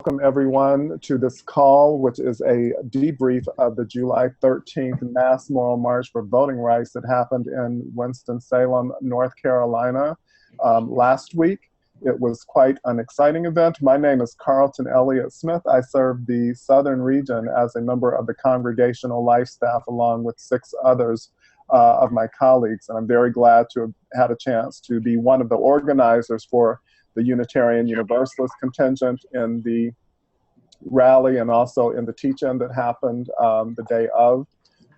Welcome everyone to this call, which is a debrief of the July 13th Mass Moral March for Voting Rights that happened in Winston-Salem, North Carolina last week. It was quite an exciting event. My name is Carlton Elliott Smith. I serve the Southern region as a member of the Congregational Life staff along with 6 others of my colleagues. And I'm very glad to have had a chance to be one of the organizers for the Unitarian Universalist contingent in the rally and also in the teach-in that happened the day of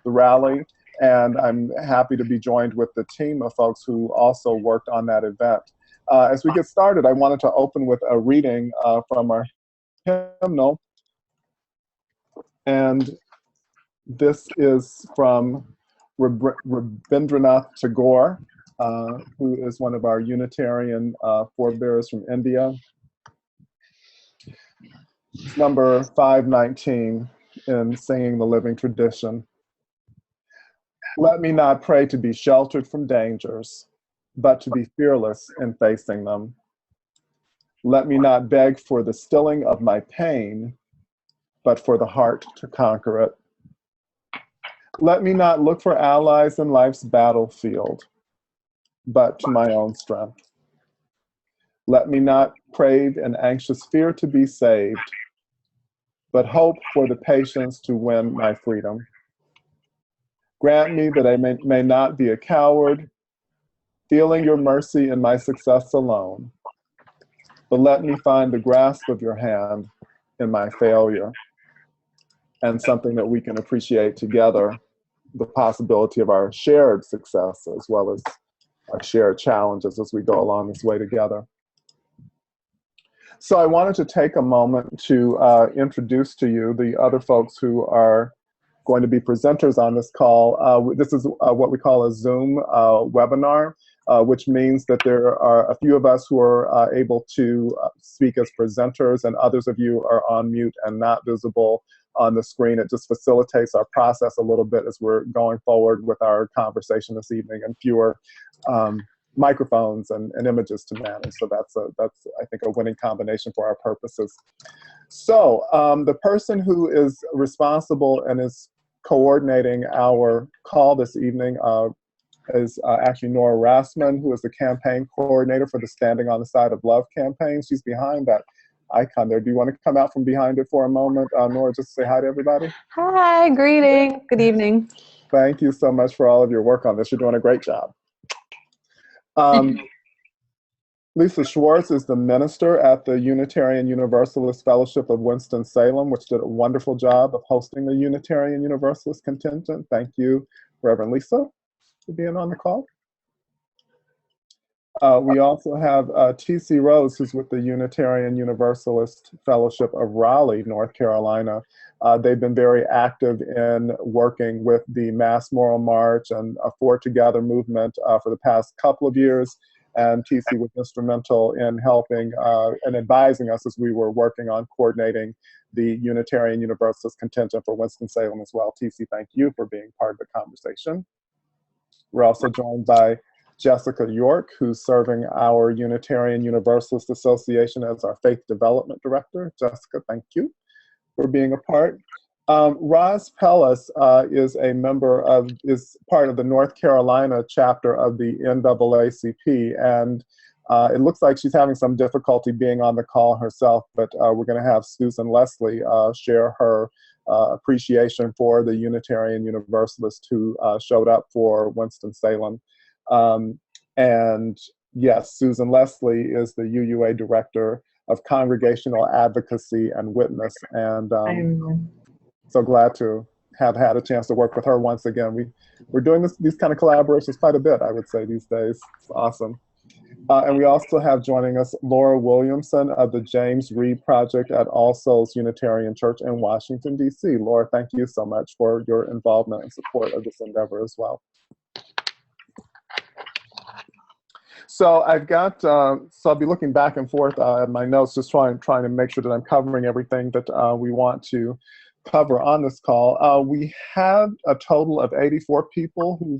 the rally. And I'm happy to be joined with the team of folks who also worked on that event. As we get started, I wanted to open with a reading from our hymnal. And this is from Rabindranath Tagore, who is one of our Unitarian forebears from India. It's number 519 in Singing the Living Tradition. Let me not pray to be sheltered from dangers, but to be fearless in facing them. Let me not beg for the stilling of my pain, but for the heart to conquer it. Let me not look for allies in life's battlefield, but to my own strength. Let me not crave an anxious fear to be saved, but hope for the patience to win my freedom. Grant me that I may not be a coward, feeling your mercy in my success alone, but let me find the grasp of your hand in my failure, and something that we can appreciate together, the possibility of our shared success as well as our shared challenges as we go along this way together. So I wanted to take a moment to introduce to you the other folks who are going to be presenters on this call. This is what we call a Zoom webinar, which means that there are a few of us who are able to speak as presenters, and others of you are on mute and not visible on the screen. It just facilitates our process a little bit as we're going forward with our conversation this evening, and fewer microphones and images to manage. So that's I think a winning combination for our purposes. So the person who is responsible and is coordinating our call this evening is actually Nora Rassman, who is the campaign coordinator for the Standing on the Side of Love campaign. She's behind that icon there. Do you want to come out from behind it for a moment, Nora, just to say hi to everybody? Hi, greeting. Good evening. Thank you so much for all of your work on this. You're doing a great job. Lisa Schwartz is the minister at the Unitarian Universalist Fellowship of Winston-Salem, which did a wonderful job of hosting the Unitarian Universalist contingent. Thank you, Reverend Lisa, for being on the call. We also have T.C. Rose, who's with the Unitarian Universalist Fellowship of Raleigh, North Carolina. They've been very active in working with the Mass Moral March and a For Together movement for the past couple of years. And TC was instrumental in helping and advising us as we were working on coordinating the Unitarian Universalist contingent for Winston-Salem as well. TC, thank you for being part of the conversation. We're also joined by Jessica York, who's serving our Unitarian Universalist Association as our Faith Development Director. Jessica, thank you for being a part. Roz Pellis is part of the North Carolina chapter of the NAACP, and it looks like she's having some difficulty being on the call herself, but we're going to have Susan Leslie share her appreciation for the Unitarian Universalists who showed up for Winston-Salem. And yes, Susan Leslie is the UUA Director of Congregational Advocacy and Witness, and so glad to have had a chance to work with her once again. We're doing these kind of collaborations quite a bit, I would say, these days. It's awesome. And we also have joining us Laura Williamson of the James Reed Project at All Souls Unitarian Church in Washington, D.C. Laura, thank you so much for your involvement and support of this endeavor as well. So I've got, so I'll be looking back and forth at my notes, just trying to make sure that I'm covering everything that we want to cover on this call. We have a total of 84 people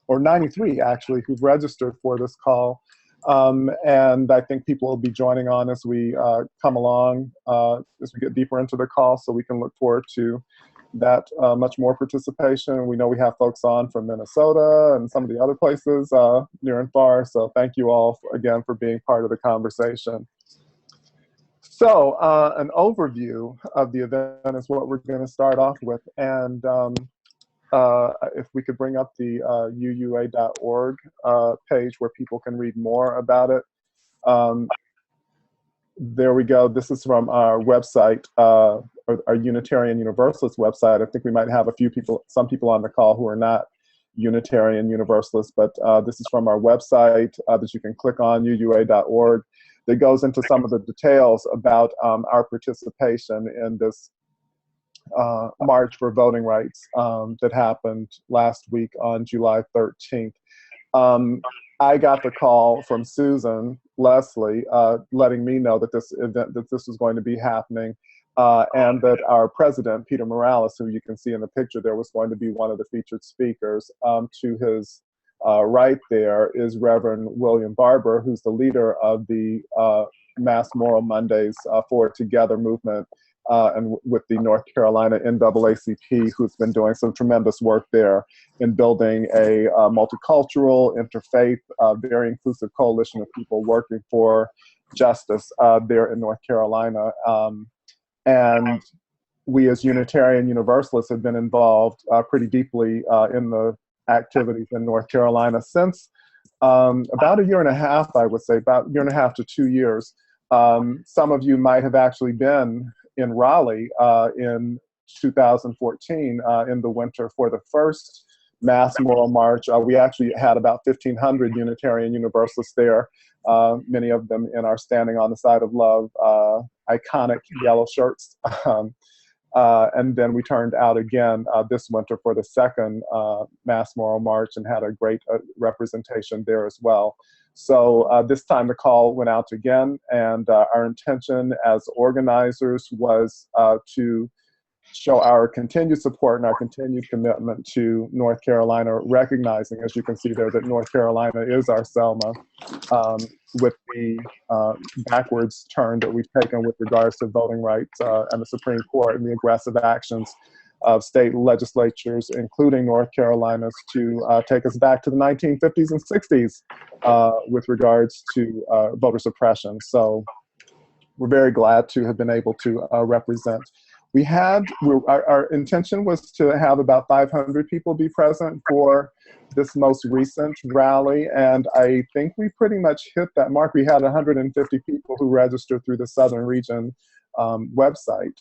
or 93 actually, who've registered for this call. And I think people will be joining on as we come along, as we get deeper into the call, so we can look forward to that much more participation. We know we have folks on from Minnesota and some of the other places near and far, so thank you all again for being part of the conversation. So an overview of the event is what we're going to start off with, and if we could bring up the uua.org page where people can read more about it. There we go. This is from our website, our Unitarian Universalist website. I think we might have some people on the call who are not Unitarian Universalists, but this is from our website that you can click on, uua.org. That goes into some of the details about our participation in this March for Voting Rights that happened last week on July 13th. I got the call from Susan Leslie letting me know that this was going to be happening, and that our president, Peter Morales, who you can see in the picture there, was going to be one of the featured speakers. To his right there is Reverend William Barber, who's the leader of the Mass Moral Mondays Forward Together movement, and with the North Carolina NAACP, who's been doing some tremendous work there in building a multicultural, interfaith, very inclusive coalition of people working for justice there in North Carolina. And we as Unitarian Universalists have been involved pretty deeply in the activities in North Carolina since about a year and a half, I would say, about a year and a half to 2 years. Some of you might have actually been in Raleigh in 2014 in the winter for the first Mass Moral March. We actually had about 1,500 Unitarian Universalists there, many of them in our Standing on the Side of Love iconic yellow shirts. And then we turned out again this winter for the second Mass Moral March and had a great representation there as well. So this time the call went out again, and our intention as organizers was to show our continued support and our continued commitment to North Carolina, recognizing, as you can see there, that North Carolina is our Selma, with the backwards turn that we've taken with regards to voting rights and the Supreme Court and the aggressive actions of state legislatures, including North Carolina's, to take us back to the 1950s and 60s with regards to voter suppression. So we're very glad to have been able to represent. Our intention was to have about 500 people be present for this most recent rally, and I think we pretty much hit that mark. We had 150 people who registered through the Southern Region website.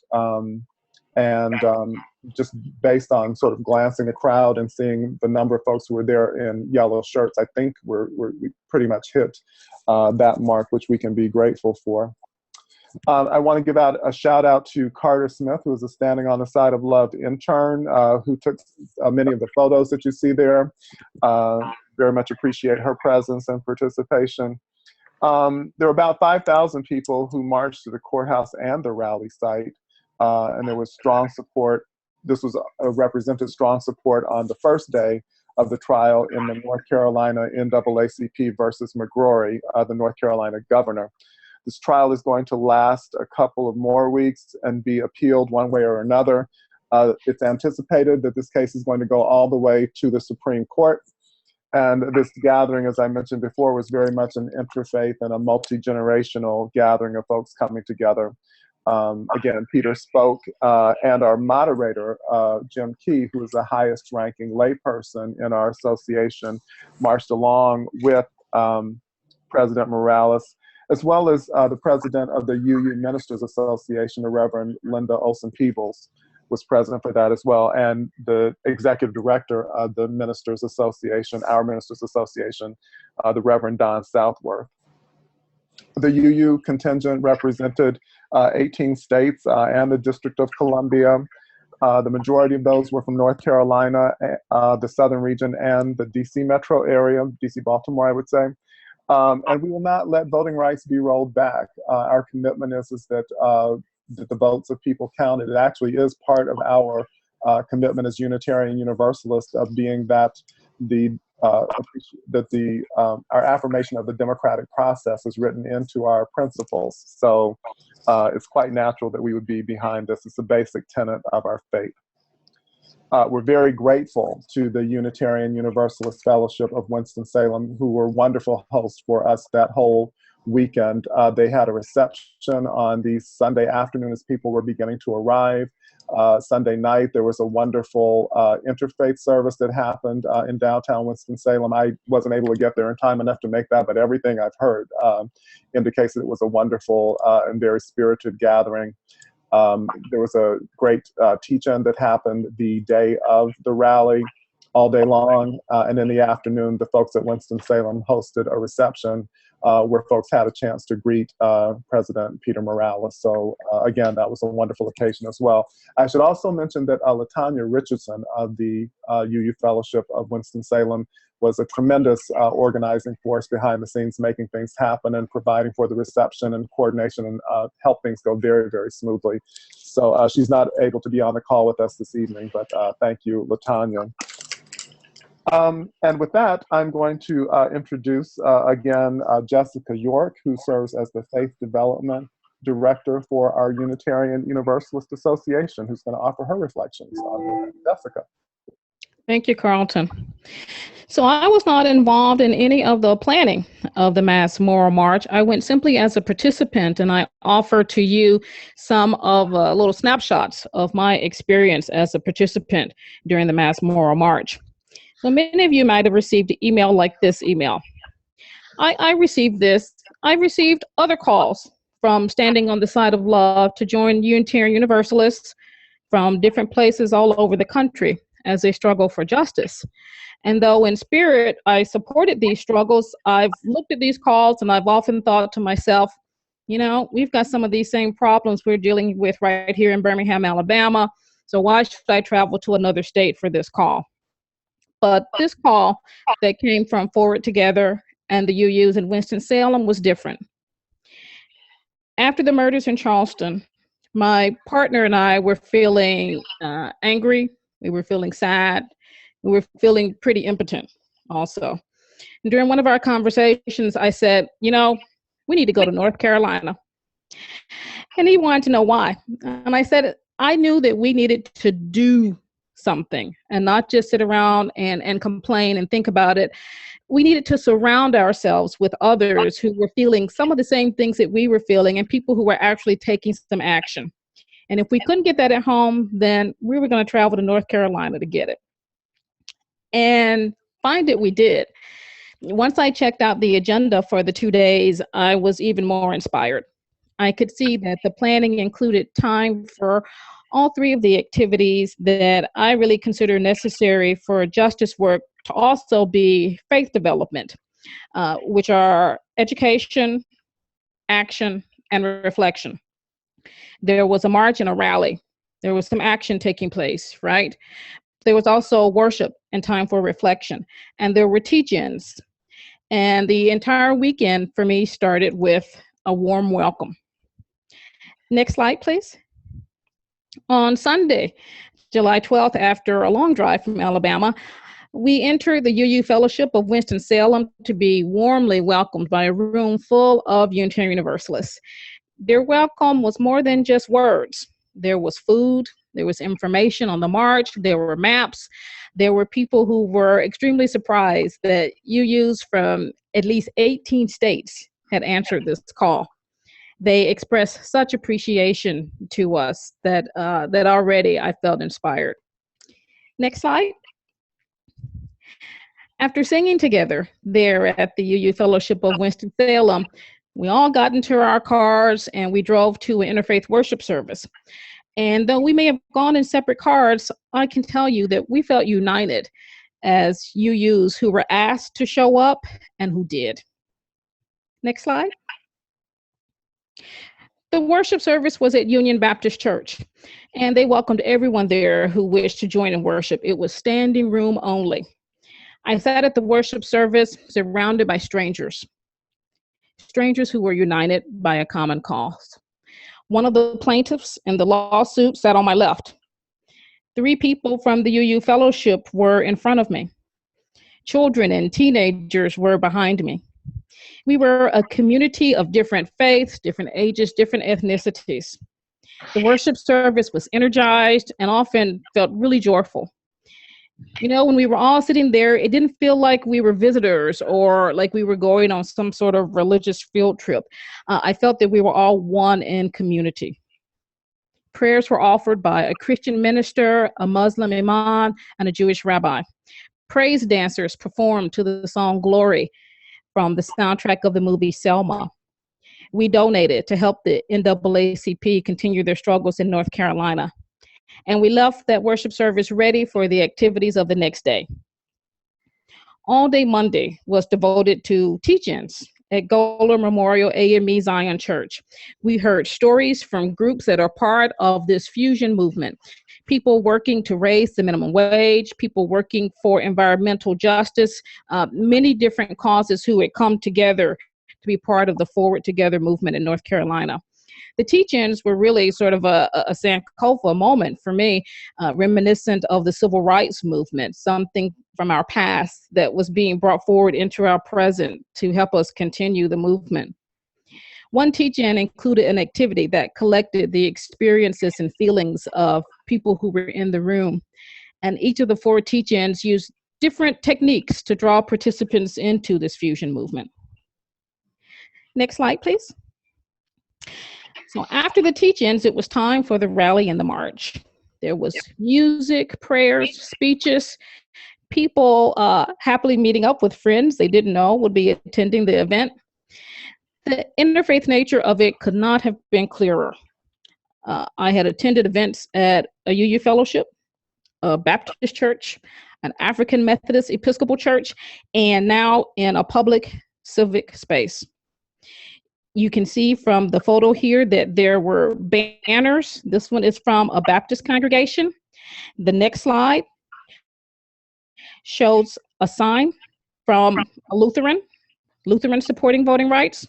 Just based on sort of glancing the crowd and seeing the number of folks who were there in yellow shirts, I think we pretty much hit that mark, which we can be grateful for. I want to give out a shout out to Carter Smith, who is a Standing on the Side of Love intern, who took many of the photos that you see there. Very much appreciate her presence and participation. There were about 5,000 people who marched to the courthouse and the rally site, and there was strong support. This was represented strong support on the first day of the trial in the North Carolina NAACP versus McGrory, the North Carolina governor. This trial is going to last a couple of more weeks and be appealed one way or another. It's anticipated that this case is going to go all the way to the Supreme Court. And this gathering, as I mentioned before, was very much an interfaith and a multi-generational gathering of folks coming together. Again, Peter spoke, and our moderator, Jim Key, who is the highest ranking layperson in our association, marched along with President Morales, as well as the president of the UU Ministers Association, the Reverend Linda Olson-Peebles, was present for that as well, and the executive director of the Ministers Association, our Ministers Association, the Reverend Don Southworth. The UU contingent represented 18 states and the District of Columbia. The majority of those were from North Carolina, the Southern region, and the DC metro area, DC Baltimore, I would say. And we will not let voting rights be rolled back. Our commitment is that the votes of people counted. It actually is part of our commitment as Unitarian Universalists of being that the our affirmation of the democratic process is written into our principles. So it's quite natural that we would be behind this. It's a basic tenet of our faith. We're very grateful to the Unitarian Universalist Fellowship of Winston-Salem, who were wonderful hosts for us that whole weekend. They had a reception on the Sunday afternoon as people were beginning to arrive. Sunday night, there was a wonderful interfaith service that happened in downtown Winston-Salem. I wasn't able to get there in time enough to make that, but everything I've heard indicates that it was a wonderful and very spirited gathering. There was a great teach-in that happened the day of the rally all day long. And in the afternoon, the folks at Winston-Salem hosted a reception where folks had a chance to greet President Peter Morales. So again, that was a wonderful occasion as well. I should also mention that LaTanya Richardson of the UU Fellowship of Winston-Salem was a tremendous organizing force behind the scenes, making things happen and providing for the reception and coordination and help things go very, very smoothly. So she's not able to be on the call with us this evening, but thank you, LaTanya. And with that, I'm going to introduce again Jessica York, who serves as the Faith Development Director for our Unitarian Universalist Association, who's going to offer her reflections. Jessica. Thank you, Carlton. So I was not involved in any of the planning of the Mass Moral March. I went simply as a participant, and I offer to you some of little snapshots of my experience as a participant during the Mass Moral March. So many of you might have received an email like this email. I received this. I received other calls from Standing on the Side of Love to join Unitarian Universalists from different places all over the country as they struggle for justice. And though in spirit I supported these struggles, I've looked at these calls and I've often thought to myself, you know, we've got some of these same problems we're dealing with right here in Birmingham, Alabama. So why should I travel to another state for this call? But this call that came from Forward Together and the UUs in Winston-Salem was different. After the murders in Charleston, my partner and I were feeling angry. We were feeling sad. We were feeling pretty impotent also. And during one of our conversations, I said, you know, we need to go to North Carolina. And he wanted to know why. And I said, I knew that we needed to do something and not just sit around and complain and think about it. We needed to surround ourselves with others who were feeling some of the same things that we were feeling and people who were actually taking some action. And if we couldn't get that at home, then we were going to travel to North Carolina to get it. And find it we did. Once I checked out the agenda for the 2 days, I was even more inspired. I could see that the planning included time for all three of the activities that I really consider necessary for justice work to also be faith development, which are education, action, and reflection. There was a march and a rally. There was some action taking place, right? There was also worship and time for reflection. And there were teach-ins. And the entire weekend for me started with a warm welcome. Next slide, please. On Sunday, July 12th, after a long drive from Alabama, we entered the UU Fellowship of Winston-Salem to be warmly welcomed by a room full of Unitarian Universalists. Their welcome was more than just words. There was food, there was information on the march, there were maps, there were people who were extremely surprised that UUs from at least 18 states had answered this call. They expressed such appreciation to us that already I felt inspired. Next slide. After singing together there at the UU Fellowship of Winston-Salem, we all got into our cars and we drove to an interfaith worship service. And though we may have gone in separate cars, I can tell you that we felt united as UUs who were asked to show up and who did. Next slide. The worship service was at Union Baptist Church, and they welcomed everyone there who wished to join in worship. It was standing room only. I sat at the worship service surrounded by strangers who were united by a common cause. One of the plaintiffs in the lawsuit sat on my left. 3 people from the UU Fellowship were in front of me. children and teenagers were behind me. We were a community of different faiths, different ages, different ethnicities. The worship service was energized and often felt really joyful. You know, when we were all sitting there, it didn't feel like we were visitors or like we were going on some sort of religious field trip. I felt that we were all one in community. Prayers were offered by a Christian minister, a Muslim imam, and a Jewish rabbi. Praise dancers performed to the song Glory from the soundtrack of the movie Selma. We donated to help the NAACP continue their struggles in North Carolina. And we left that worship service ready for the activities of the next day. All day Monday was devoted to teach-ins at Goler Memorial AME Zion Church. We heard stories from groups that are part of this fusion movement. People working to raise the minimum wage, people working for environmental justice, many different causes who had come together to be part of the Forward Together movement in North Carolina. The teach-ins were really sort of a Sankofa moment for me, reminiscent of the civil rights movement, something from our past that was being brought forward into our present to help us continue the movement. One teach-in included an activity that collected the experiences and feelings of people who were in the room. And each of the 4 teach-ins used different techniques to draw participants into this fusion movement. Next slide, please. So after the teach-ins, it was time for the rally and the march. There was music, prayers, speeches, people happily meeting up with friends they didn't know would be attending the event. The interfaith nature of it could not have been clearer. I had attended events at a UU fellowship, a Baptist church, an African Methodist Episcopal church, and now in a public civic space. You can see from the photo here that there were banners. This one is from a Baptist congregation. The next slide shows a sign from a Lutheran supporting voting rights.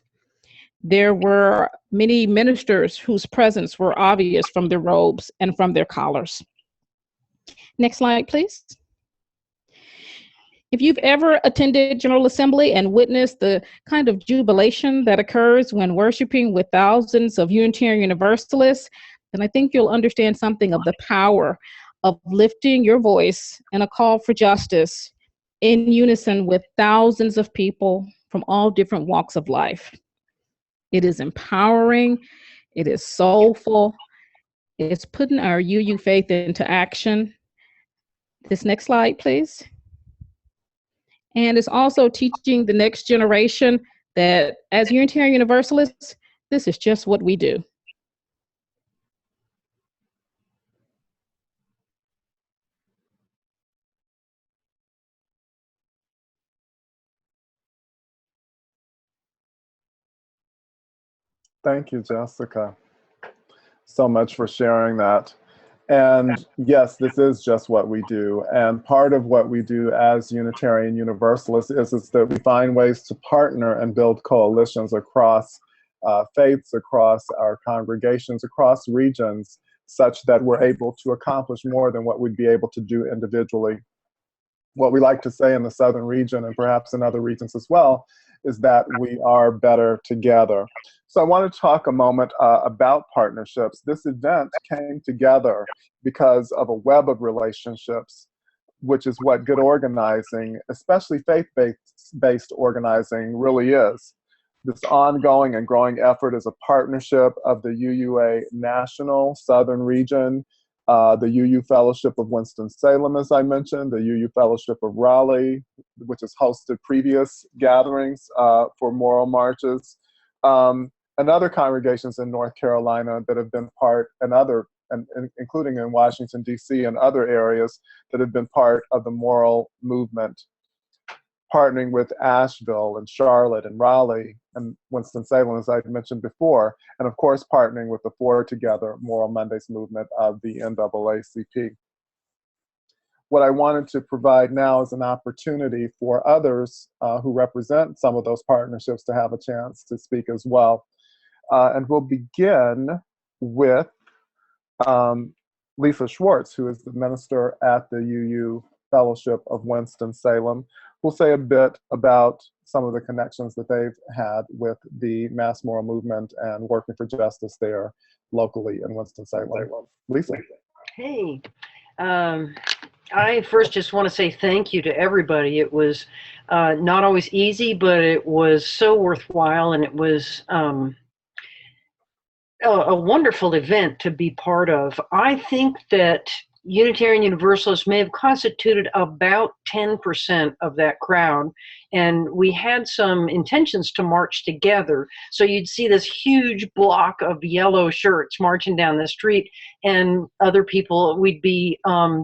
There were many ministers whose presence were obvious from their robes and from their collars. Next slide, please. If you've ever attended General Assembly and witnessed the kind of jubilation that occurs when worshiping with thousands of Unitarian Universalists, then I think you'll understand something of the power of lifting your voice in a call for justice in unison with thousands of people from all different walks of life. It is empowering, it is soulful, it's putting our UU faith into action. This next slide, please. And it's also teaching the next generation that as Unitarian Universalists, this is just what we do. Thank you, Jessica, so much for sharing that. And yes, this is just what we do. And part of what we do as Unitarian Universalists is that we find ways to partner and build coalitions across faiths, across our congregations, across regions, such that we're able to accomplish more than what we'd be able to do individually. What we like to say in the Southern region, and perhaps in other regions as well, is that we are better together. So I want to talk a moment about partnerships. This event came together because of a web of relationships, which is what good organizing, especially faith-based organizing, really is. This ongoing and growing effort is a partnership of the UUA National Southern Region, the UU Fellowship of Winston-Salem, as I mentioned, the UU Fellowship of Raleigh, which has hosted previous gatherings for moral marches, and other congregations in North Carolina that have been part, and including in Washington, D.C. and other areas that have been part of the moral movement, partnering with Asheville and Charlotte and Raleigh and Winston-Salem, as I mentioned before, and of course partnering with the Forward Together Moral Mondays movement of the NAACP. What I wanted to provide now is an opportunity for others who represent some of those partnerships to have a chance to speak as well. And we'll begin with Lisa Schwartz, who is the minister at the UU Fellowship of Winston-Salem, who'll say a bit about some of the connections that they've had with the mass moral movement and working for justice there locally in Winston-Salem. Lisa. Hey, I first just want to say thank you to everybody. It was not always easy, but it was so worthwhile, and it was a wonderful event to be part of. I think that Unitarian Universalists may have constituted about 10% of that crowd, and we had some intentions to march together. So you'd see this huge block of yellow shirts marching down the street, and other people, we'd be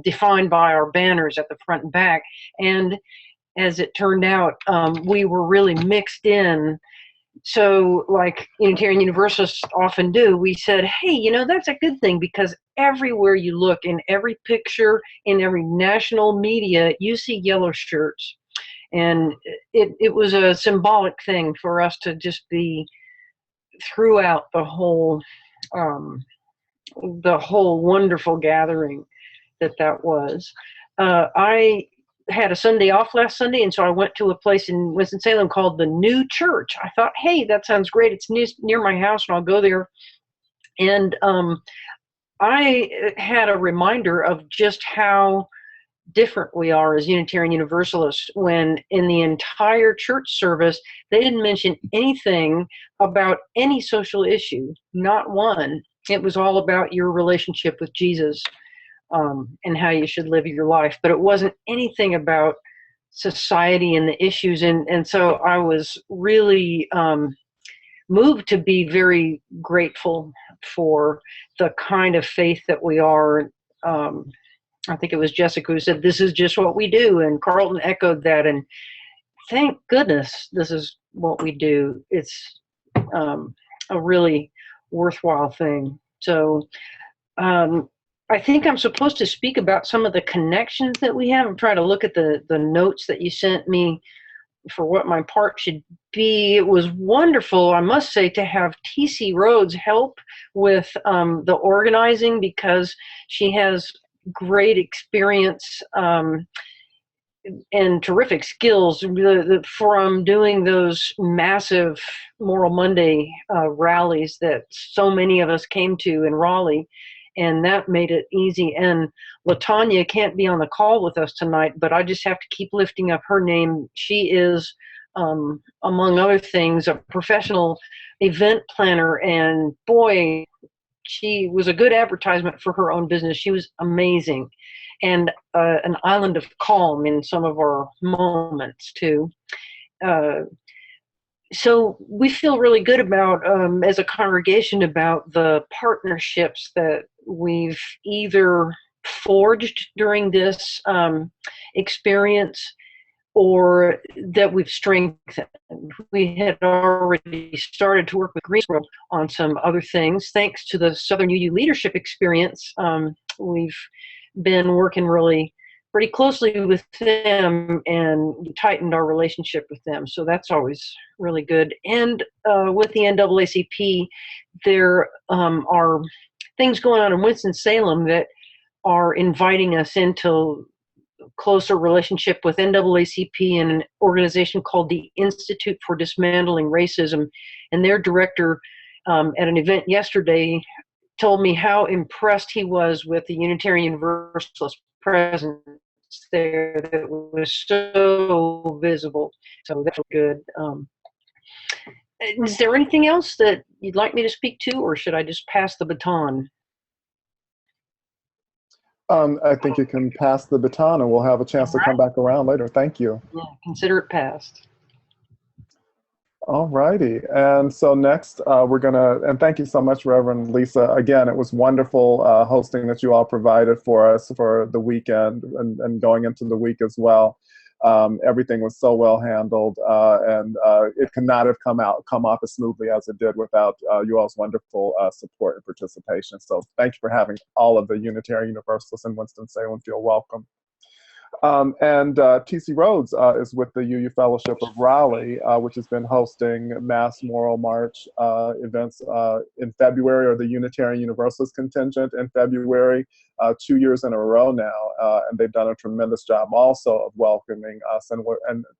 defined by our banners at the front and back. And as it turned out, we were really mixed in. So like Unitarian Universalists often do, we said, hey, you know, that's a good thing, because everywhere you look, in every picture, in every national media, you see yellow shirts. And it was a symbolic thing for us to just be throughout the whole wonderful gathering that was. I had a Sunday off last Sunday, and so I went to a place in Winston-Salem called the New Church. I thought, hey, that sounds great. It's near my house, and I'll go there. And I had a reminder of just how different we are as Unitarian Universalists when in the entire church service, they didn't mention anything about any social issue, not one. It was all about your relationship with Jesus. And how you should live your life, but it wasn't anything about society and the issues. And so I was really moved to be very grateful for the kind of faith that we are. I think it was Jessica who said, this is just what we do. And Carlton echoed that. And thank goodness this is what we do. It's a really worthwhile thing. So, I think I'm supposed to speak about some of the connections that we have. I'm trying to look at the notes that you sent me for what my part should be. It was wonderful, I must say, to have T.C. Rhodes help with the organizing, because she has great experience and terrific skills from doing those massive Moral Monday rallies that so many of us came to in Raleigh. And that made it easy. And LaTanya can't be on the call with us tonight, but I just have to keep lifting up her name. She is, among other things, a professional event planner. And boy, she was a good advertisement for her own business. She was amazing. And an island of calm in some of our moments, too. So we feel really good about, as a congregation, about the partnerships that we've either forged during this experience or that we've strengthened. We had already started to work with Greensboro on some other things. Thanks to the Southern UU leadership experience, we've been working really pretty closely with them and tightened our relationship with them. So that's always really good. And with the NAACP, there are things going on in Winston-Salem that are inviting us into closer relationship with NAACP and an organization called the Institute for Dismantling Racism. And their director at an event yesterday told me how impressed he was with the Unitarian Universalist presence there, that was so visible. So that's good. Is there anything else that you'd like me to speak to, or should I just pass the baton? I think you can pass the baton, and we'll have a chance to come back around later. Thank you. Yeah, consider it passed. All righty. And so next, we're going to, and thank you so much, Reverend Lisa. Again, it was wonderful hosting that you all provided for us for the weekend and going into the week as well. Everything was so well handled, and it could not have come off as smoothly as it did without you all's wonderful support and participation. So thank you for having all of the Unitarian Universalists in Winston-Salem feel welcome. And TC Rhodes is with the UU Fellowship of Raleigh, which has been hosting Mass Moral March events in February, or the Unitarian Universalist contingent in February, 2 years in a row now. And they've done a tremendous job also of welcoming us, and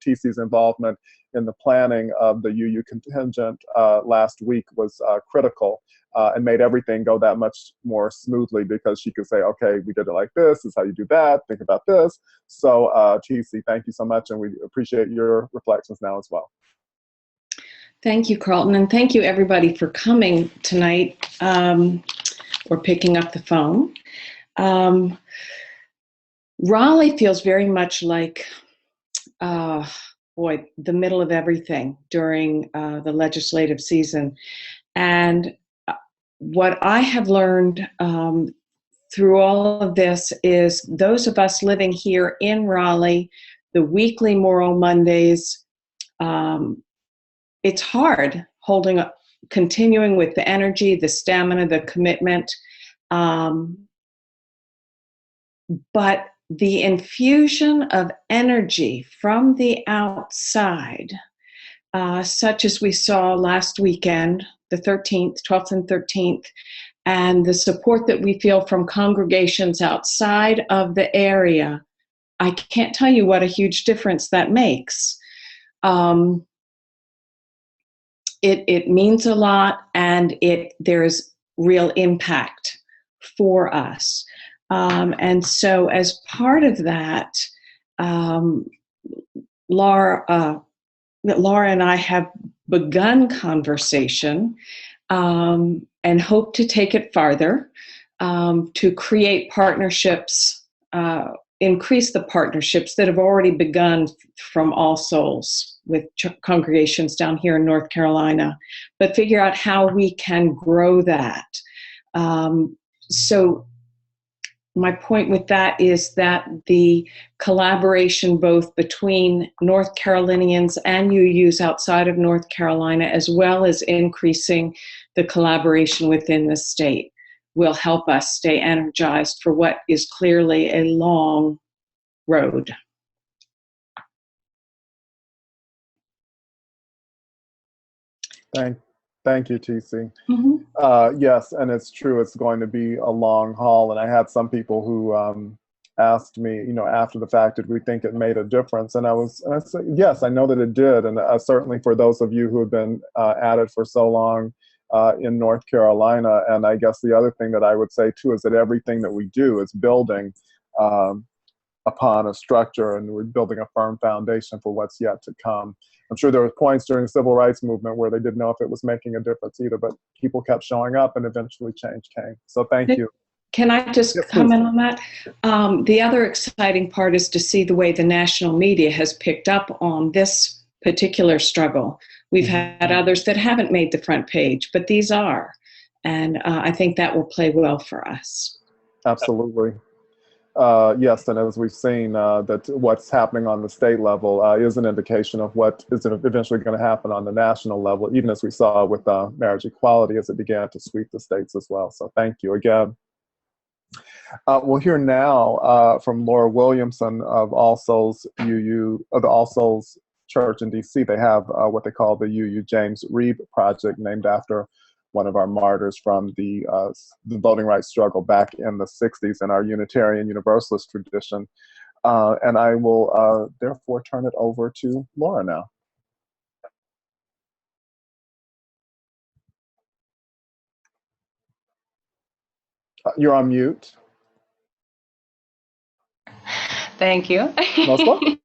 TC's involvement in the planning of the UU contingent last week was critical. And made everything go that much more smoothly, because she could say, okay, we did it like this is how you do that, think about this. So TC, thank you so much, and we appreciate your reflections now as well. Thank you, Carlton, and thank you everybody for coming tonight, or picking up the phone. Raleigh feels very much like, the middle of everything during the legislative season. And what I have learned through all of this is those of us living here in Raleigh, the weekly Moral Mondays, it's hard continuing with the energy, the stamina, the commitment. But the infusion of energy from the outside, such as we saw last weekend, the 13th, 12th and 13th, and the support that we feel from congregations outside of the area, I can't tell you what a huge difference that makes. It means a lot, and there's real impact for us. And so as part of that, Laura and I have begun conversation and hope to take it farther, to create partnerships, increase the partnerships that have already begun from All Souls with congregations down here in North Carolina, but figure out how we can grow that. So my point with that is that the collaboration both between North Carolinians and UUs outside of North Carolina, as well as increasing the collaboration within the state, will help us stay energized for what is clearly a long road. Thank you, TC. Mm-hmm. Yes, and it's true. It's going to be a long haul. And I had some people who asked me, after the fact, did we think it made a difference? And I said, yes, I know that it did. And certainly for those of you who have been at it for so long in North Carolina. And I guess the other thing that I would say too is that everything that we do is building upon a structure, and we're building a firm foundation for what's yet to come. I'm sure there were points during the civil rights movement where they didn't know if it was making a difference either, but people kept showing up, and eventually change came. So thank you. Can I just comment on that? The other exciting part is to see the way the national media has picked up on this particular struggle. We've had others that haven't made the front page, but these are. And I think that will play well for us. Absolutely. Yes, and as we've seen, that what's happening on the state level is an indication of what is eventually going to happen on the national level, even as we saw with marriage equality as it began to sweep the states as well. So thank you again. We'll hear now from Laura Williamson of All Souls UU, of the All Souls Church in DC. They have what they call the UU James Reeb Project, named after one of our martyrs from the voting rights struggle back in the 60s in our Unitarian Universalist tradition. And I will therefore turn it over to Laura now. You're on mute. Thank you. Most welcome.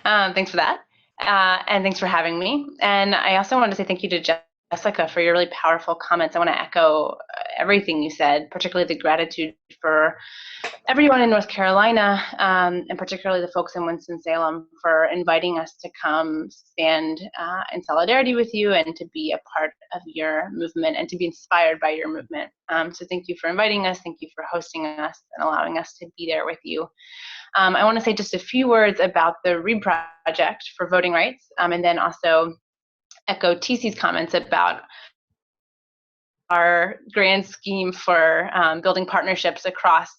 Thanks for that. And thanks for having me. And I also wanted to say thank you to Jessica for your really powerful comments. I want to echo everything you said, particularly the gratitude for everyone in North Carolina, and particularly the folks in Winston-Salem for inviting us to come stand in solidarity with you and to be a part of your movement and to be inspired by your movement. So thank you for inviting us. Thank you for hosting us and allowing us to be there with you. I want to say just a few words about the Reproject for voting rights, and then also echo TC's comments about our grand scheme for building partnerships across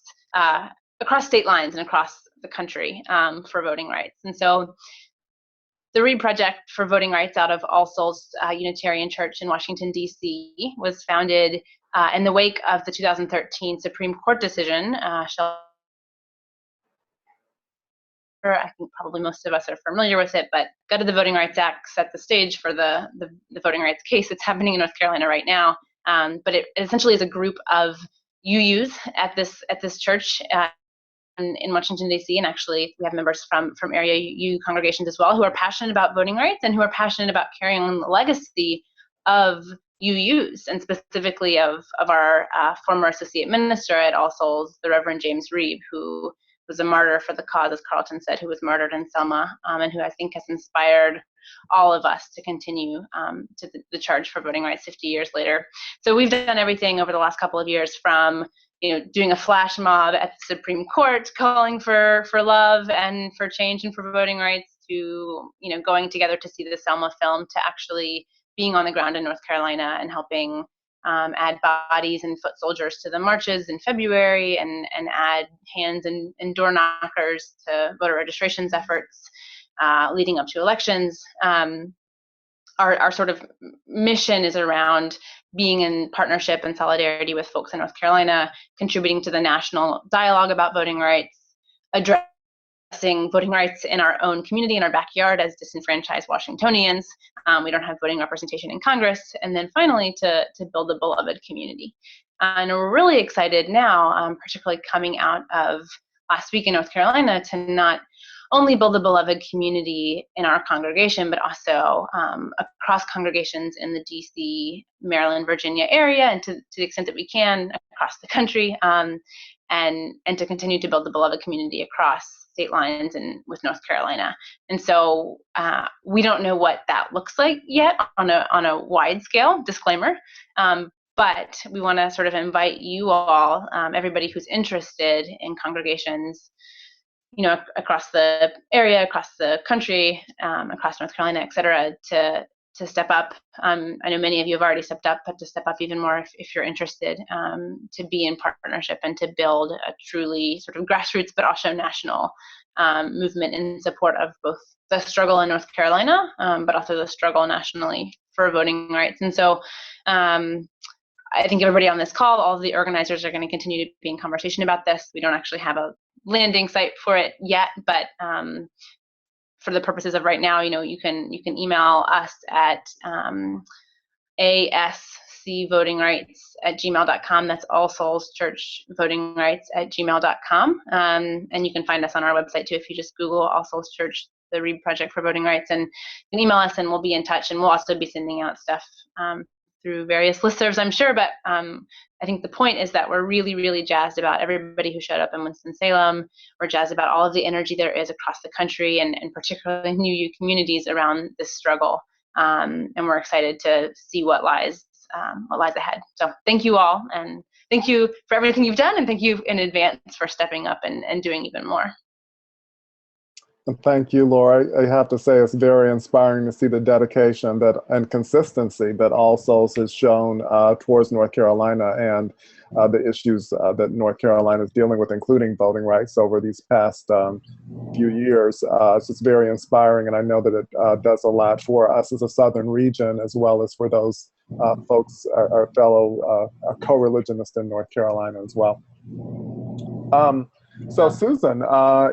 across state lines and across the country for voting rights. And so the Reproject for Voting Rights out of All Souls Unitarian Church in Washington, D.C. was founded in the wake of the 2013 Supreme Court decision. I think probably most of us are familiar with it, but Gutted the Voting Rights Act set the stage for the voting rights case that's happening in North Carolina right now. But it essentially is a group of UUs at this church in Washington, D.C., and actually we have members from area UU congregations as well who are passionate about voting rights and who are passionate about carrying on the legacy of UUs, and specifically of our former associate minister at All Souls, the Reverend James Reeb, who was a martyr for the cause, as Carlton said, who was murdered in Selma, and who I think has inspired all of us to continue to the charge for voting rights 50 years later. So we've done everything over the last couple of years, from doing a flash mob at the Supreme Court, calling for love and for change and for voting rights, to going together to see the Selma film, to actually being on the ground in North Carolina and helping add bodies and foot soldiers to the marches in February, and add hands and door knockers to voter registrations efforts leading up to elections. Our sort of mission is around being in partnership and solidarity with folks in North Carolina, contributing to the national dialogue about voting rights, addressing voting rights in our own community, in our backyard as disenfranchised Washingtonians. We don't have voting representation in Congress. And then finally, to build a beloved community. And we're really excited now, particularly coming out of last week in North Carolina, to not only build a beloved community in our congregation, but also across congregations in the DC, Maryland, Virginia area, and to the extent that we can across the country, and to continue to build the beloved community across state lines and with North Carolina. And so we don't know what that looks like yet on a wide scale, disclaimer, but we want to sort of invite you all, everybody who's interested in congregations, across the area, across the country, across North Carolina, et cetera, to step up. I know many of you have already stepped up, but to step up even more if you're interested, to be in partnership and to build a truly sort of grassroots, but also national movement in support of both the struggle in North Carolina, but also the struggle nationally for voting rights. And so I think everybody on this call, all of the organizers, are going to continue to be in conversation about this. We don't actually have a landing site for it yet, but for the purposes of right now, you can email us at ascvotingrights@gmail.com. That's All Souls Church Voting Rights @gmail.com. And you can find us on our website too if you just Google All Souls Church, the Reproject for Voting Rights, and you can email us and we'll be in touch. And we'll also be sending out stuff through various listservs, I'm sure, but I think the point is that we're really, really jazzed about everybody who showed up in Winston-Salem. We're jazzed about all of the energy there is across the country, and particularly in UU communities around this struggle. And we're excited to see what lies ahead. So thank you all, and thank you for everything you've done, and thank you in advance for stepping up and doing even more. And thank you, Laura. I have to say it's very inspiring to see the dedication and consistency that All Souls has shown towards North Carolina and the issues that North Carolina is dealing with, including voting rights, over these past few years. It's just very inspiring, and I know that it does a lot for us as a southern region, as well as for those folks, our fellow co-religionists in North Carolina as well. So Susan,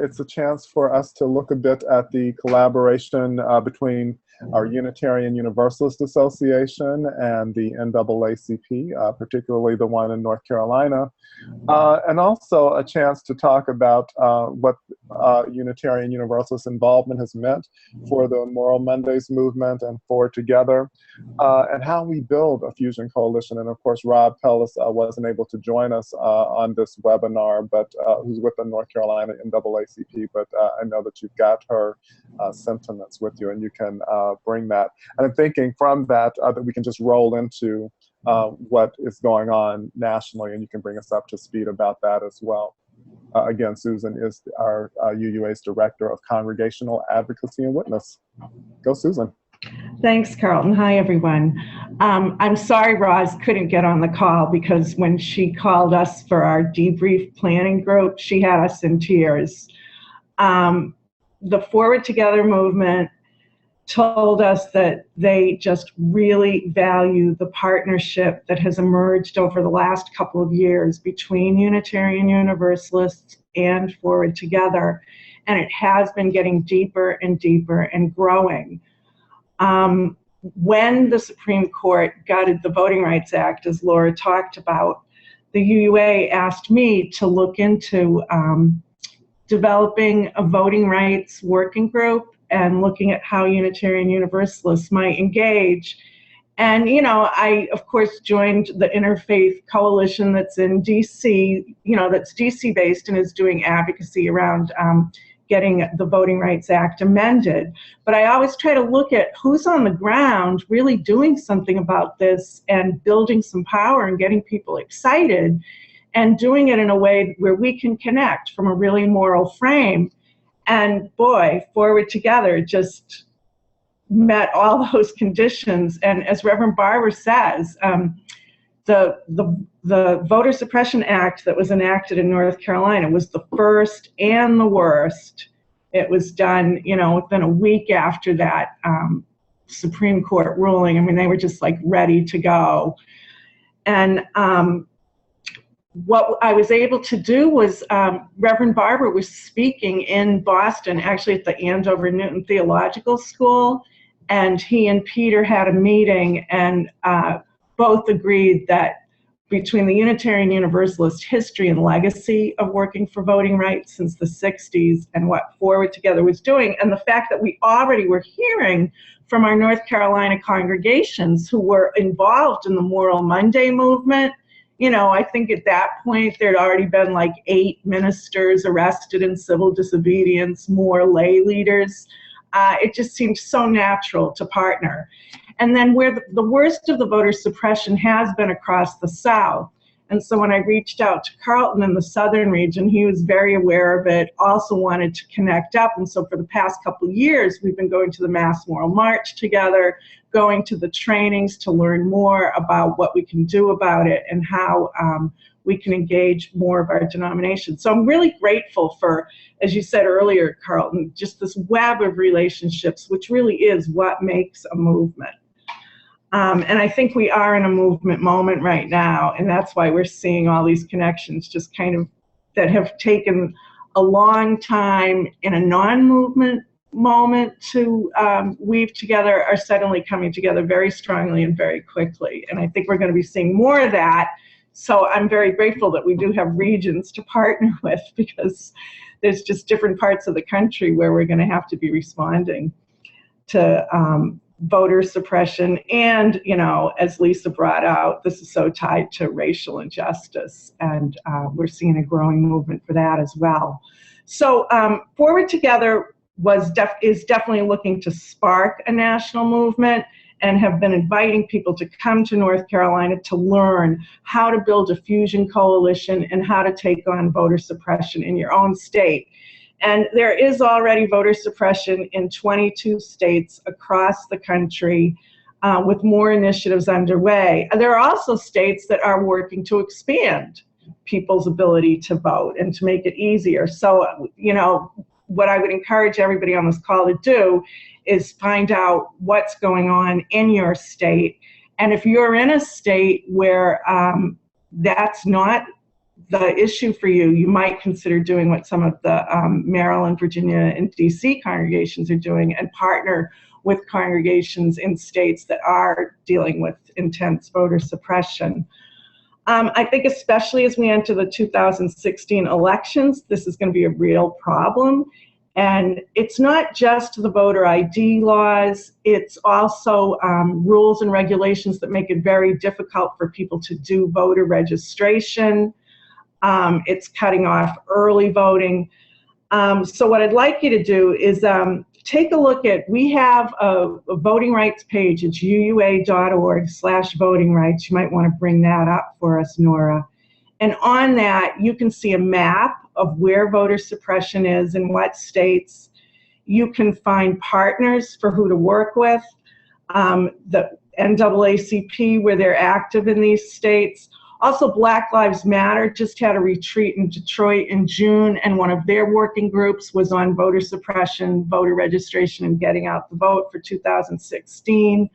it's a chance for us to look a bit at the collaboration between our Unitarian Universalist Association and the NAACP, particularly the one in North Carolina, and also a chance to talk about what Unitarian Universalist involvement has meant for the Moral Mondays movement and for Together, and how we build a fusion coalition. And of course, Rob Pellis wasn't able to join us on this webinar, but who's with the North Carolina NAACP, but I know that you've got her sentiments with you, and you can bring that. And I'm thinking from that that we can just roll into what is going on nationally, and you can bring us up to speed about that as well. Again, Susan is our UUA's Director of Congregational Advocacy and Witness. Go, Susan. Thanks, Carlton. Hi, everyone. I'm sorry Roz couldn't get on the call because when she called us for our debrief planning group, she had us in tears. The Forward Together movement told us that they just really value the partnership that has emerged over the last couple of years between Unitarian Universalists and Forward Together, and it has been getting deeper and deeper and growing. When the Supreme Court gutted the Voting Rights Act, as Laura talked about, the UUA asked me to look into developing a voting rights working group and looking at how Unitarian Universalists might engage. And, you know, I, of course, joined the Interfaith Coalition that's in DC, you know, that's DC based and is doing advocacy around getting the Voting Rights Act amended. But I always try to look at who's on the ground really doing something about this and building some power and getting people excited and doing it in a way where we can connect from a really moral frame. And boy, Forward Together just met all those conditions. And as Reverend Barber says, the Voter Suppression Act that was enacted in North Carolina was the first and the worst. It was done, you know, within a week after that Supreme Court ruling. I mean, they were just like ready to go. And what I was able to do was Reverend Barber was speaking in Boston, actually at the Andover Newton Theological School, and he and Peter had a meeting and both agreed that between the Unitarian Universalist history and legacy of working for voting rights since the 60s and what Forward Together was doing, and the fact that we already were hearing from our North Carolina congregations who were involved in the Moral Monday movement. You know, I think at that point there'd already been like 8 ministers arrested in civil disobedience, more lay leaders. It just seemed so natural to partner. And then where the worst of the voter suppression has been across the South. And so when I reached out to Carlton in the Southern region, he was very aware of it, also wanted to connect up. And so for the past couple of years, we've been going to the Mass Moral March together, going to the trainings to learn more about what we can do about it and how we can engage more of our denomination. So I'm really grateful for, as you said earlier, Carlton, just this web of relationships, which really is what makes a movement. And I think we are in a movement moment right now, and that's why we're seeing all these connections just kind of that have taken a long time in a non-movement moment to weave together are suddenly coming together very strongly and very quickly. And I think we're going to be seeing more of that. So I'm very grateful that we do have regions to partner with, because there's just different parts of the country where we're going to have to be responding to voter suppression. And, you know, as Lisa brought out, this is so tied to racial injustice, and we're seeing a growing movement for that as well. So Forward Together is definitely looking to spark a national movement, and have been inviting people to come to North Carolina to learn how to build a fusion coalition and how to take on voter suppression in your own state. And there is already voter suppression in 22 states across the country, with more initiatives underway. And there are also states that are working to expand people's ability to vote and to make it easier. So, you know, what I would encourage everybody on this call to do is find out what's going on in your state. And if you're in a state where that's not the issue for you, you might consider doing what some of the Maryland, Virginia, and DC congregations are doing, and partner with congregations in states that are dealing with intense voter suppression. I think especially as we enter the 2016 elections, this is going to be a real problem. And it's not just the voter ID laws, it's also rules and regulations that make it very difficult for people to do voter registration. It's cutting off early voting. So what I'd like you to do is take a look at, we have a voting rights page. It's uua.org/voting rights. You might want to bring that up for us, Nora. And on that, you can see a map of where voter suppression is in what states. You can find partners for who to work with. the NAACP, where they're active in these states. Also, Black Lives Matter just had a retreat in Detroit in June, and one of their working groups was on voter suppression, voter registration, and getting out the vote for 2016.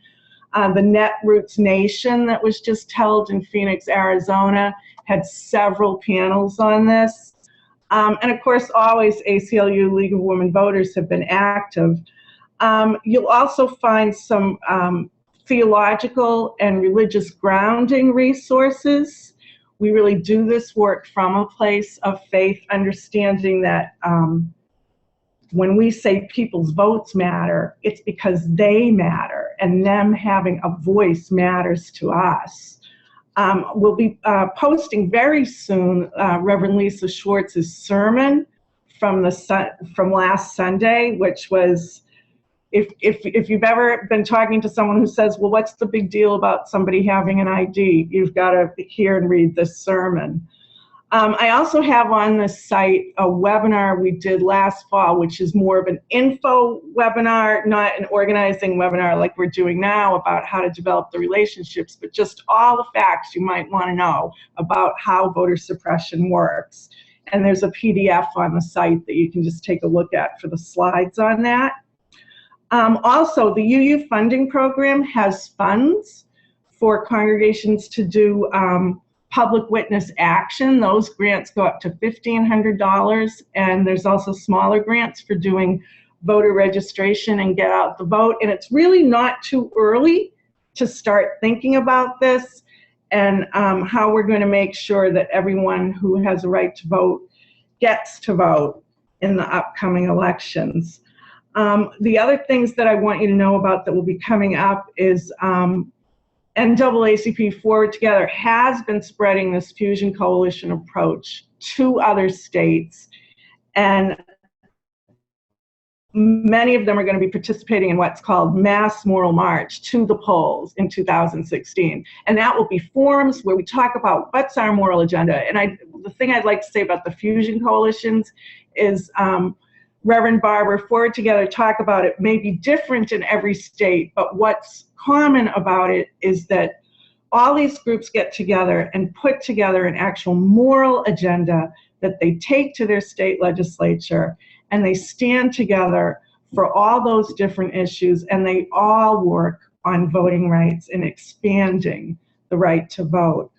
The Netroots Nation that was just held in Phoenix, Arizona, had several panels on this. And of course, always ACLU, League of Women Voters, have been active. You'll also find some theological and religious grounding resources. We really do this work from a place of faith, understanding that when we say people's votes matter, it's because they matter, and them having a voice matters to us. We'll be posting very soon Reverend Lisa Schwartz's sermon from last Sunday, which was, if you've ever been talking to someone who says, well, what's the big deal about somebody having an ID? You've got to hear and read this sermon. I also have on the site a webinar we did last fall, which is more of an info webinar, not an organizing webinar like we're doing now about how to develop the relationships, but just all the facts you might want to know about how voter suppression works. And there's a PDF on the site that you can just take a look at for the slides on that. Also, the UU funding program has funds for congregations to do public witness action. Those grants go up to $1,500, and there's also smaller grants for doing voter registration and get out the vote. And it's really not too early to start thinking about this and how we're going to make sure that everyone who has a right to vote gets to vote in the upcoming elections. The other things that I want you to know about that will be coming up is NAACP Forward Together has been spreading this Fusion Coalition approach to other states, and many of them are going to be participating in what's called Mass Moral March to the polls in 2016. And that will be forums where we talk about what's our moral agenda. And the thing I'd like to say about the Fusion Coalitions is Reverend Barber, Forward Together, talk about it may be different in every state, but what's common about it is that all these groups get together and put together an actual moral agenda that they take to their state legislature, and they stand together for all those different issues, and they all work on voting rights and expanding the right to vote.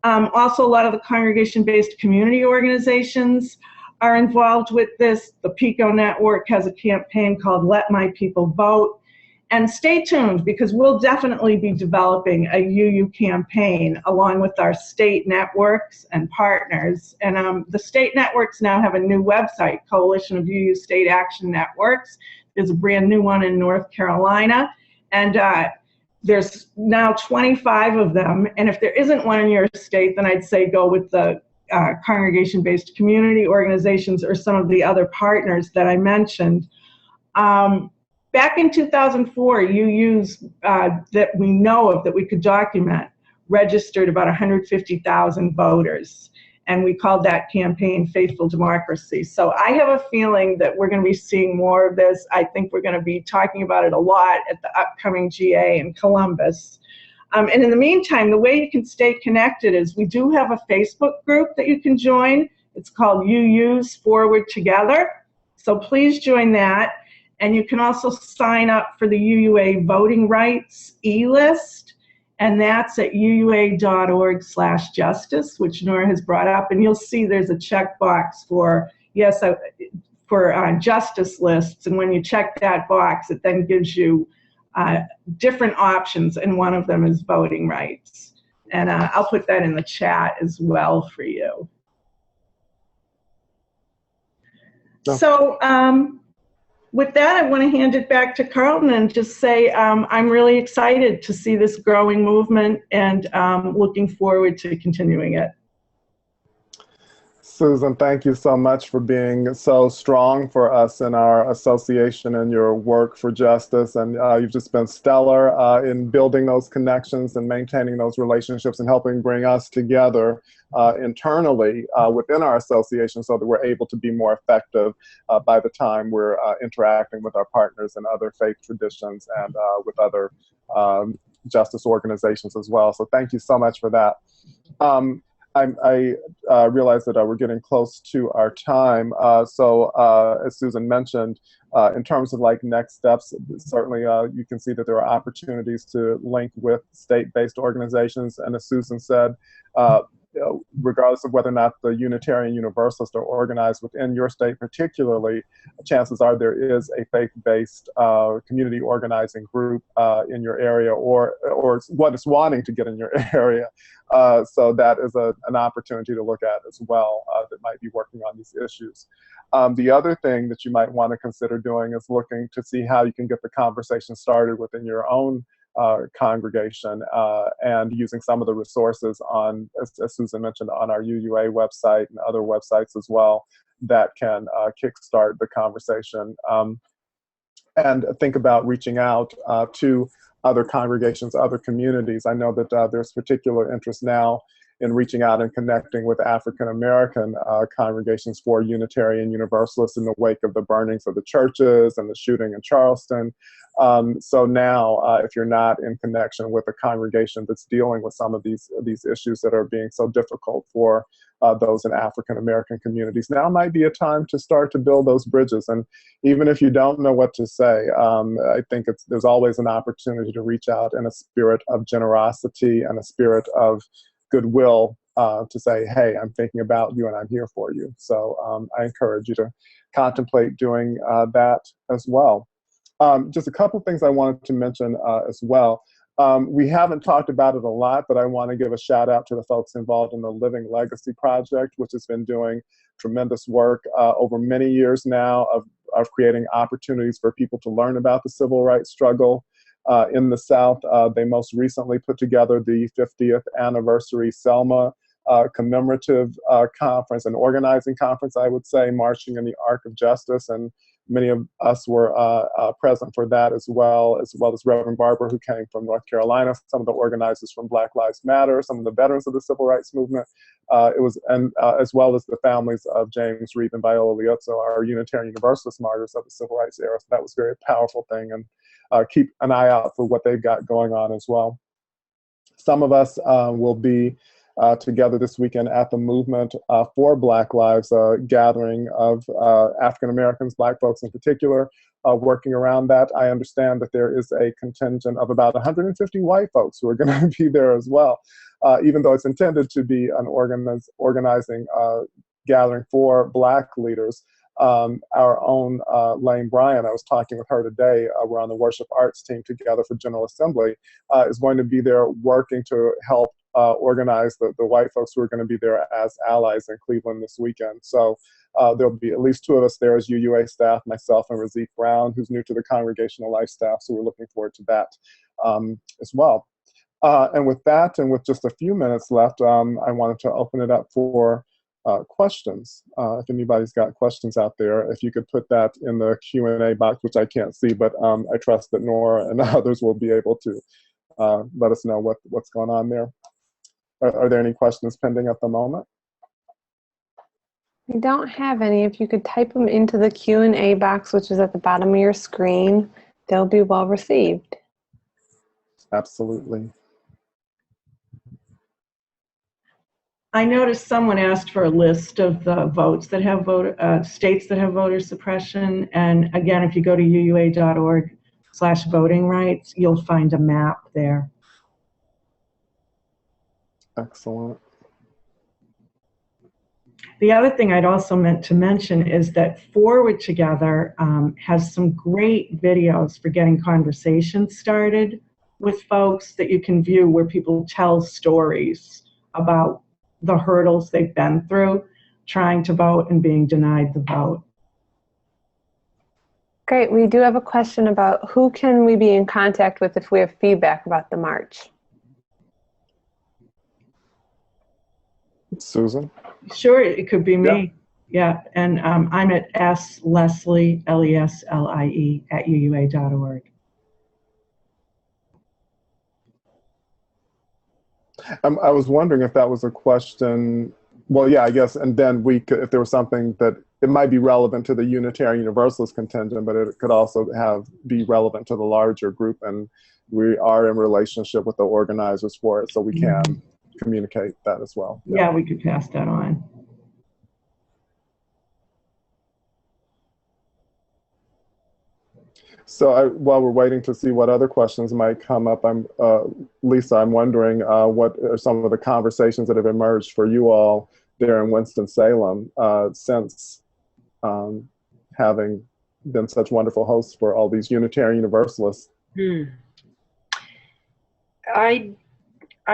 Also, a lot of the congregation-based community organizations are involved with this. The PICO Network has a campaign called Let My People Vote. And stay tuned, because we'll definitely be developing a UU campaign along with our state networks and partners. And the state networks now have a new website, Coalition of UU State Action Networks. There's a brand new one in North Carolina. And there's now 25 of them. And if there isn't one in your state, then I'd say go with the congregation-based community organizations or some of the other partners that I mentioned. Back in 2004, UUs that we know of that we could document registered about 150,000 voters, and we called that campaign Faithful Democracy. So I have a feeling that we're going to be seeing more of this. I think we're going to be talking about it a lot at the upcoming GA in Columbus. And in the meantime, the way you can stay connected is we do have a Facebook group that you can join. It's called UU's Forward Together. So please join that. And you can also sign up for the UUA Voting Rights e-list, and that's at uua.org/justice, which Nora has brought up. And you'll see there's a checkbox for, yes, for justice lists. And when you check that box, it then gives you different options, and one of them is voting rights. And I'll put that in the chat as well for you. So with that, I want to hand it back to Carlton and just say I'm really excited to see this growing movement, and looking forward to continuing it. Susan, thank you so much for being so strong for us in our association and your work for justice. And you've just been stellar in building those connections and maintaining those relationships and helping bring us together internally within our association so that we're able to be more effective by the time we're interacting with our partners in other faith traditions and with other justice organizations as well. So thank you so much for that. I realize that we're getting close to our time. So as Susan mentioned, in terms of like next steps, certainly you can see that there are opportunities to link with state-based organizations. And as Susan said, regardless of whether or not the Unitarian Universalists are organized within your state particularly, chances are there is a faith-based community organizing group in your area or what is wanting to get in your area. So that is an opportunity to look at as well that might be working on these issues. The other thing that you might want to consider doing is looking to see how you can get the conversation started within your own congregation and using some of the resources on, as Susan mentioned, on our UUA website and other websites as well that can kickstart the conversation. And think about reaching out to other congregations, other communities. I know that there's particular interest now in reaching out and connecting with African American congregations for Unitarian Universalists in the wake of the burnings of the churches and the shooting in Charleston. So now, if you're not in connection with a congregation that's dealing with some of these issues that are being so difficult for those in African American communities, now might be a time to start to build those bridges. And even if you don't know what to say, I think there's always an opportunity to reach out in a spirit of generosity and a spirit of goodwill to say, hey, I'm thinking about you and I'm here for you. So I encourage you to contemplate doing that as well. Just a couple things I wanted to mention as well. We haven't talked about it a lot, but I want to give a shout out to the folks involved in the Living Legacy Project, which has been doing tremendous work over many years now of creating opportunities for people to learn about the civil rights struggle in the South. They most recently put together the 50th anniversary Selma commemorative conference, an organizing conference, I would say, marching in the Arc of Justice. And many of us were present for that as well as Reverend Barber, who came from North Carolina, some of the organizers from Black Lives Matter, some of the veterans of the civil rights movement. As well as the families of James Reeb and Viola Liuzzo, our Unitarian Universalist martyrs of the civil rights era. So that was a very powerful thing, and keep an eye out for what they've got going on as well. Some of us will be together this weekend at the Movement for Black Lives, gathering of African Americans, Black folks in particular, working around that. I understand that there is a contingent of about 150 white folks who are going to be there as well, even though it's intended to be an organizing gathering for Black leaders. Our own Lane Bryant, I was talking with her today, we're on the worship arts team together for General Assembly, is going to be there working to help organize the white folks who are going to be there as allies in Cleveland this weekend. So there'll be at least two of us there as UUA staff, myself and Razik Brown, who's new to the Congregational Life staff. So we're looking forward to that as well. And with that, and with just a few minutes left, I wanted to open it up for questions. If anybody's got questions out there, if you could put that in the Q&A box, which I can't see, but I trust that Nora and others will be able to let us know what's going on there. Are there any questions pending at the moment? We don't have any. If you could type them into the Q&A box, which is at the bottom of your screen, they'll be well received. Absolutely. I noticed someone asked for a list of the votes that have states that have voter suppression. And again, if you go to uua.org/voting rights, you'll find a map there. Excellent. The other thing I'd also meant to mention is that Forward Together has some great videos for getting conversations started with folks that you can view, where people tell stories about the hurdles they've been through trying to vote and being denied the vote. Great. We do have a question about who can we be in contact with if we have feedback about the march? Susan? Sure, it could be me. Yeah, and I'm at sleslie, LESLIE, @uua.org. I was wondering if that was a question. Well, yeah, I guess, and then we could, if there was something that it might be relevant to the Unitarian Universalist contingent, but it could also be relevant to the larger group, and we are in relationship with the organizers for it, so we can communicate that as well. Yeah, we could pass that on. So while we're waiting to see what other questions might come up, Lisa, I'm wondering what are some of the conversations that have emerged for you all there in Winston-Salem since having been such wonderful hosts for all these Unitarian Universalists. I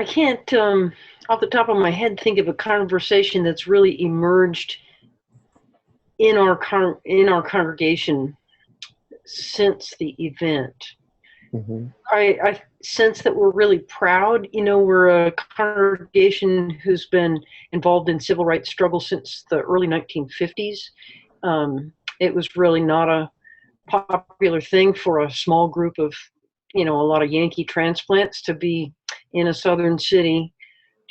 can't, off the top of my head, think of a conversation that's really emerged in our congregation since the event. I sense that we're really proud. You know, we're a congregation who's been involved in civil rights struggle since the early 1950s. It was really not a popular thing for a small group of, a lot of Yankee transplants to be in a southern city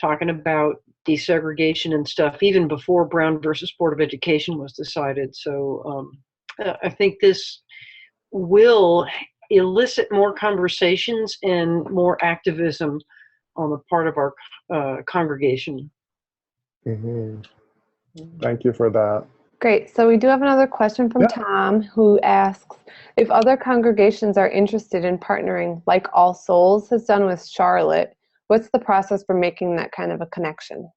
talking about desegregation and stuff, even before Brown versus Board of Education was decided. So I think this will elicit more conversations and more activism on the part of our congregation. Thank you for that. Great. So we do have another question from Tom, who asks, if other congregations are interested in partnering like All Souls has done with Charlotte, what's the process for making that kind of a connection?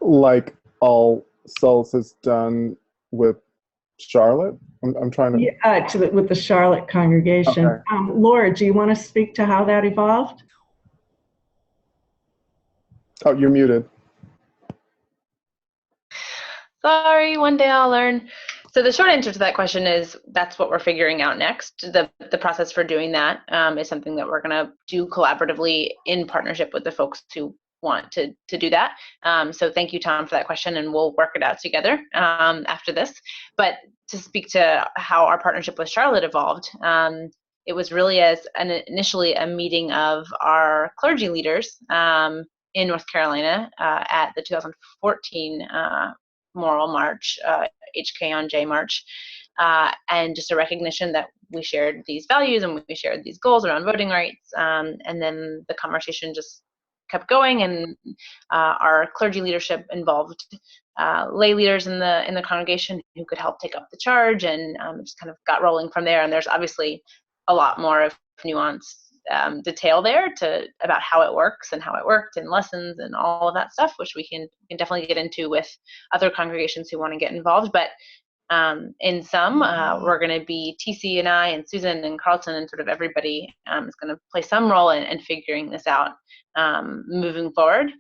Like All Souls has done with Charlotte? I'm trying to... Yeah, with the Charlotte congregation. Okay. Laura, do you want to speak to how that evolved? Oh, you're muted. Sorry, one day I'll learn. So the short answer to that question is that's what we're figuring out next. The process for doing that is something that we're going to do collaboratively in partnership with the folks who want to do that. So thank you, Tom, for that question, and we'll work it out together after this. But to speak to how our partnership with Charlotte evolved, it was really initially a meeting of our clergy leaders in North Carolina at the 2014 Moral March, HK on J March, and just a recognition that we shared these values and we shared these goals around voting rights, and then the conversation just kept going, and our clergy leadership involved lay leaders in the congregation who could help take up the charge, and it just kind of got rolling from there. And there's obviously a lot more of nuance detail there about how it works and how it worked and lessons and all of that stuff, which we can definitely get into with other congregations who want to get involved. But in some, we're going to be TC and I and Susan and Carlton and sort of everybody is going to play some role in figuring this out moving forward.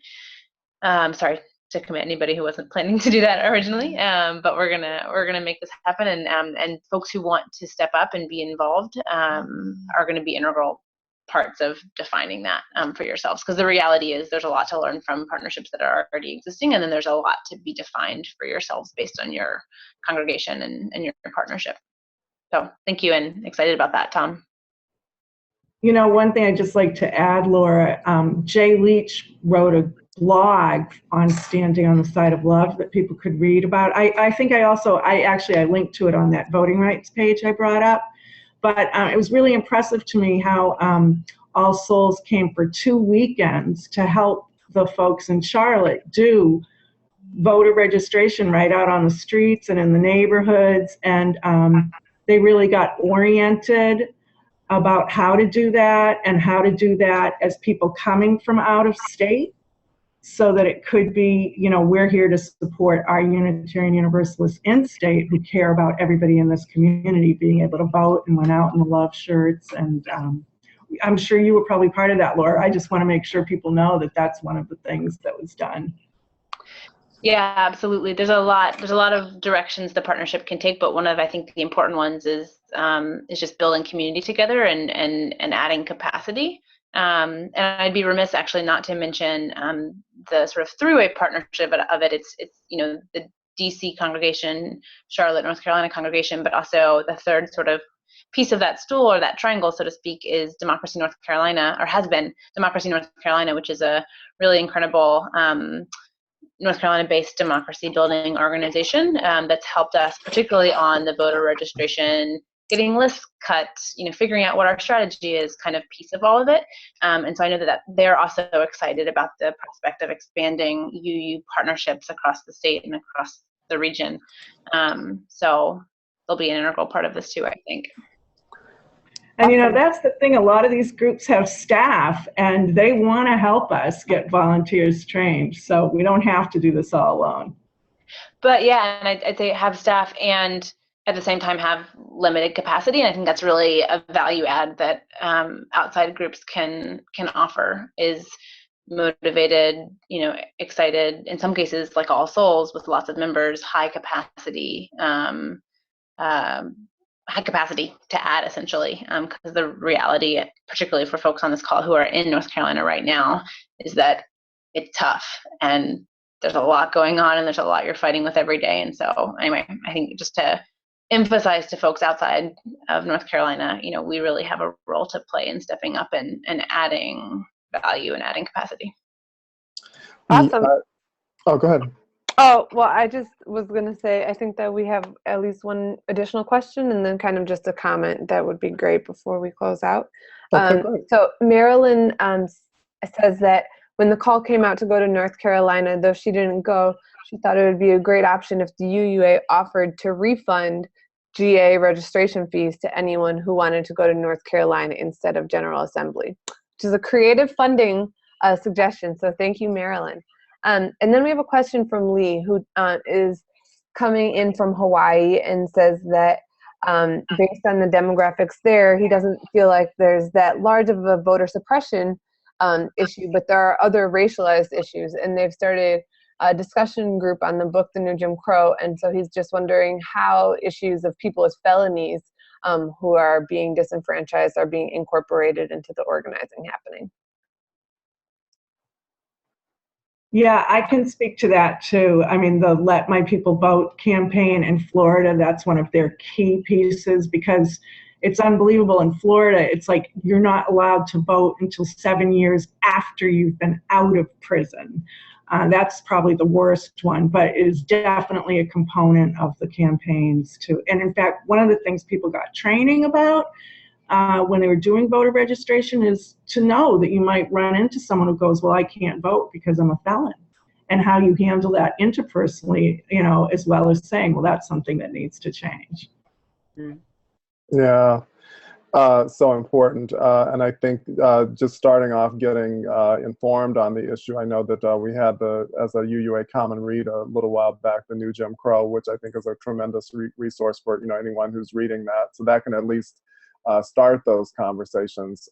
Sorry to commit anybody who wasn't planning to do that originally, but we're gonna make this happen, and folks who want to step up and be involved are going to be integral parts of defining that for yourselves, because the reality is there's a lot to learn from partnerships that are already existing, and then there's a lot to be defined for yourselves based on your congregation and your partnership. So thank you, and excited about that, Tom. One thing I'd just like to add, Laura, Jay Leach wrote a blog on Standing on the Side of Love that people could read about. I think I linked to it on that voting rights page I brought up. But it was really impressive to me how All Souls came for 2 weekends to help the folks in Charlotte do voter registration right out on the streets and in the neighborhoods. And they really got oriented about how to do that and how to do that as people coming from out of state, so that it could be, we're here to support our Unitarian Universalists in state who care about everybody in this community being able to vote, and went out in the love shirts. And I'm sure you were probably part of that, Laura. I just want to make sure people know that that's one of the things that was done. Yeah, absolutely. There's a lot of directions the partnership can take, but one of, I think, the important ones is just building community together and adding capacity. And I'd be remiss actually not to mention the sort of three-way partnership of it. It's the DC congregation, Charlotte, North Carolina congregation, but also the third sort of piece of that stool, or that triangle, so to speak, is Democracy North Carolina, or has been Democracy North Carolina, which is a really incredible North Carolina-based democracy building organization that's helped us, particularly on the voter registration, getting lists cut, figuring out what our strategy is, kind of piece of all of it. And so I know that they're also excited about the prospect of expanding UU partnerships across the state and across the region. So they'll be an integral part of this too, I think. And that's the thing, a lot of these groups have staff and they want to help us get volunteers trained, so we don't have to do this all alone. But yeah, and I'd say have staff and at the same time have limited capacity, and I think that's really a value add that outside groups can offer, is motivated, excited, in some cases like All Souls with lots of members, high capacity to add, essentially, because the reality, particularly for folks on this call who are in North Carolina right now, is that it's tough and there's a lot going on and there's a lot you're fighting with every day. And so anyway, I think just to emphasize to folks outside of North Carolina, we really have a role to play in stepping up and adding value and adding capacity. Awesome. Oh, go ahead. Oh, well, I just was going to say, I think that we have at least one additional question and then kind of just a comment that would be great before we close out. Okay, great. So Marilyn says that when the call came out to go to North Carolina, though she didn't go, she thought it would be a great option if the UUA offered to refund GA registration fees to anyone who wanted to go to North Carolina instead of General Assembly, which is a creative funding suggestion. So thank you, Marilyn. And then we have a question from Lee, who is coming in from Hawaii and says that based on the demographics there, he doesn't feel like there's that large of a voter suppression issue, but there are other racialized issues. And they've started a discussion group on the book, The New Jim Crow. And so he's just wondering how issues of people with felonies who are being disenfranchised are being incorporated into the organizing happening. Yeah, I can speak to that too. I mean, the Let My People Vote campaign in Florida, that's one of their key pieces, because it's unbelievable. In Florida, it's like you're not allowed to vote until 7 years after you've been out of prison. That's probably the worst one, but it is definitely a component of the campaigns too. And in fact, one of the things people got training about when they were doing voter registration is to know that you might run into someone who goes, well, I can't vote because I'm a felon, and how you handle that interpersonally, as well as saying, well, that's something that needs to change. Yeah, so important. And I think just starting off getting informed on the issue, I know that we had as a UUA common read a little while back, The New Jim Crow, which I think is a tremendous resource for anyone who's reading that. So that can at least start those conversations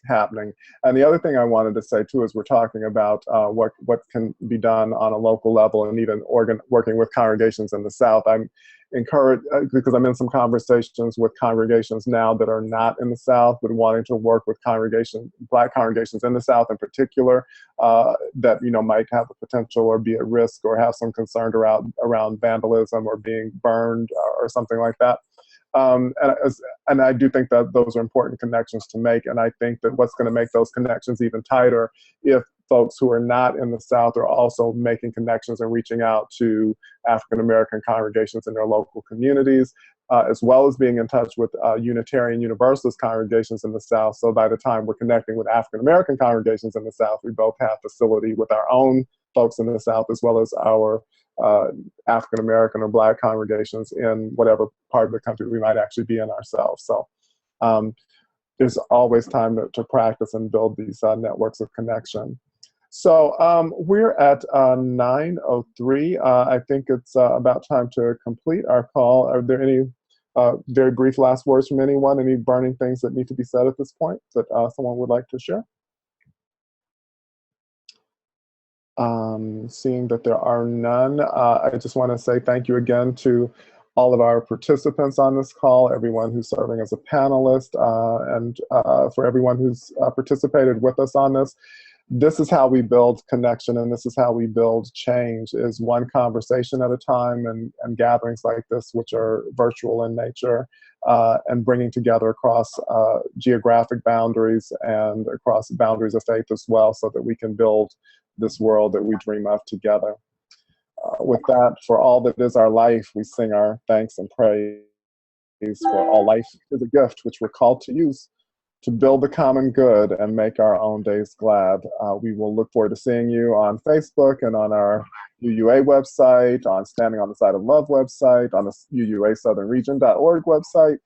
happening. And the other thing I wanted to say too is we're talking about what can be done on a local level and even working with congregations in the South. I'm encouraged because I'm in some conversations with congregations now that are not in the South, but wanting to work with Black congregations in the South in particular, that might have the potential or be at risk or have some concern around vandalism or being burned or something like that. And I do think that those are important connections to make. And I think that what's going to make those connections even tighter if folks who are not in the South are also making connections and reaching out to African-American congregations in their local communities, as well as being in touch with Unitarian Universalist congregations in the South. So by the time we're connecting with African-American congregations in the South, we both have facility with our own folks in the South, as well as our African-American or Black congregations in whatever part of the country we might actually be in ourselves. So there's always time to practice and build these networks of connection. So we're at 9:03. I think it's about time to complete our call. Are there any very brief last words from anyone? Any burning things that need to be said at this point that someone would like to share? Seeing that there are none, I just want to say thank you again to all of our participants on this call, everyone who's serving as a panelist, and for everyone who's participated with us on this. This is how we build connection, and this is how we build change, is one conversation at a time, and gatherings like this, which are virtual in nature, and bringing together across geographic boundaries and across boundaries of faith as well, so that we can build this world that we dream of together. With that, for all that is our life, we sing our thanks and praise, for all life is a gift which we're called to use to build the common good and make our own days glad. We will look forward to seeing you on Facebook and on our UUA website, on Standing on the Side of Love website, on the UUASouthernRegion.org website,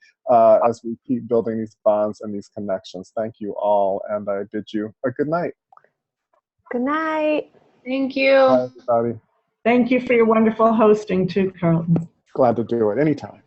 as we keep building these bonds and these connections. Thank you all, and I bid you a good night. Good night. Thank you. Bye, everybody. Thank you for your wonderful hosting too, Carlton. Glad to do it anytime.